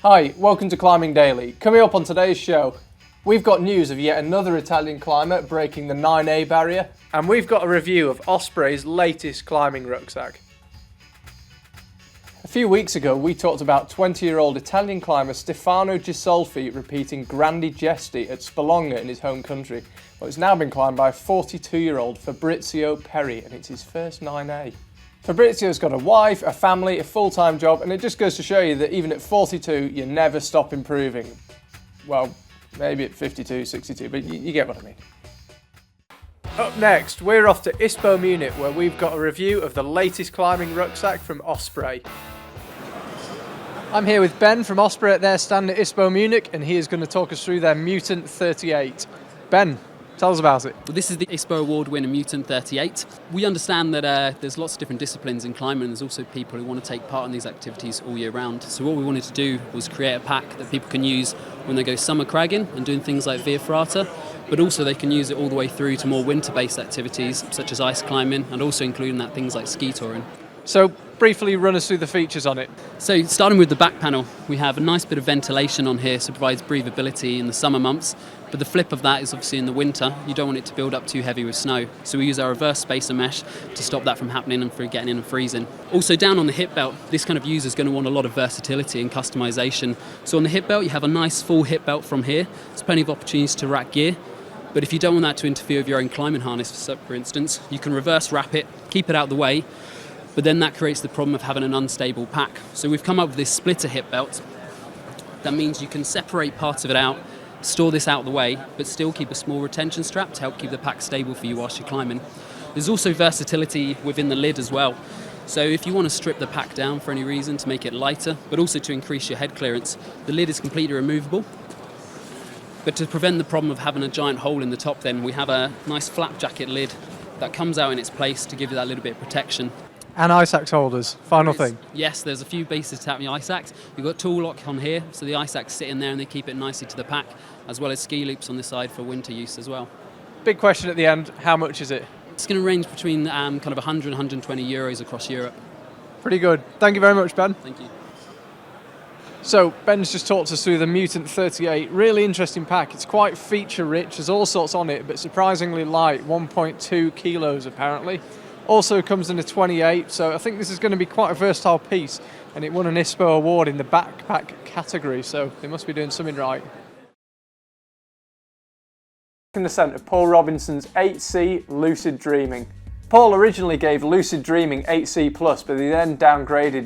Hi, welcome to Climbing Daily. Coming up on today's show, we've got news of yet another Italian climber breaking the 9A barrier, and we've got a review of Osprey's latest climbing rucksack. A few weeks ago, we talked about 20-year-old Italian climber Stephano Ghisolfi repeating Grandi Gesti at Sperlonga in his home country. Well, it's now been climbed by 42-year-old Fabrizio Peri, and it's his first 9A. Fabrizio's got a wife, a family, a full-time job, and it just goes to show you that even at 42, you never stop improving. Well, maybe at 52, 62, but you get what I mean. Up next, we're off to ISPO Munich, where we've got a review of the latest climbing rucksack from Osprey. I'm here with Ben from Osprey at their stand at ISPO Munich, and he is going to talk us through their Mutant 38. Ben, tell us about it. Well, this is the ISPO award winner Mutant 38. We understand that there's lots of different disciplines in climbing, and there's also people who want to take part in these activities all year round. So what we wanted to do was create a pack that people can use when they go summer cragging and doing things like Via Ferrata, but also they can use it all the way through to more winter-based activities such as ice climbing, and also including that things like ski touring. So briefly run us through the features on it. So starting with the back panel, we have a nice bit of ventilation on here, so it provides breathability in the summer months. But the flip of that is obviously in the winter, you don't want it to build up too heavy with snow. So we use our reverse spacer mesh to stop that from happening and for getting in and freezing. Also down on the hip belt, this kind of user is going to want a lot of versatility and customization. So on the hip belt, you have a nice full hip belt from here. There's plenty of opportunities to rack gear. But if you don't want that to interfere with your own climbing harness, for instance, you can reverse wrap it, keep it out of the way, but then that creates the problem of having an unstable pack. So we've come up with this splitter hip belt. That means you can separate parts of it out, store this out of the way, but still keep a small retention strap to help keep the pack stable for you whilst you're climbing. There's also versatility within the lid as well. So if you want to strip the pack down for any reason to make it lighter, but also to increase your head clearance, the lid is completely removable. But to prevent the problem of having a giant hole in the top, then we have a nice flap jacket lid that comes out in its place to give you that little bit of protection. And ice axe holders, final thing. Yes, there's a few bases to have your ice axe. You've got tool lock on here, so the ice axe sit in there and they keep it nicely to the pack, as well as ski loops on the side for winter use as well. Big question at the end, how much is it? It's going to range between kind of 100 and 120 euros across Europe. Pretty good. Thank you very much, Ben. Thank you. So Ben's just talked us through the Mutant 38, really interesting pack. It's quite feature rich, there's all sorts on it, but surprisingly light, 1.2 kilos apparently. Also comes in a 28, so I think this is going to be quite a versatile piece, and it won an ISPO award in the backpack category, so they must be doing something right. In the centre, Paul Robinson's 8C Lucid Dreaming. Paul originally gave Lucid Dreaming 8C+, but he then downgraded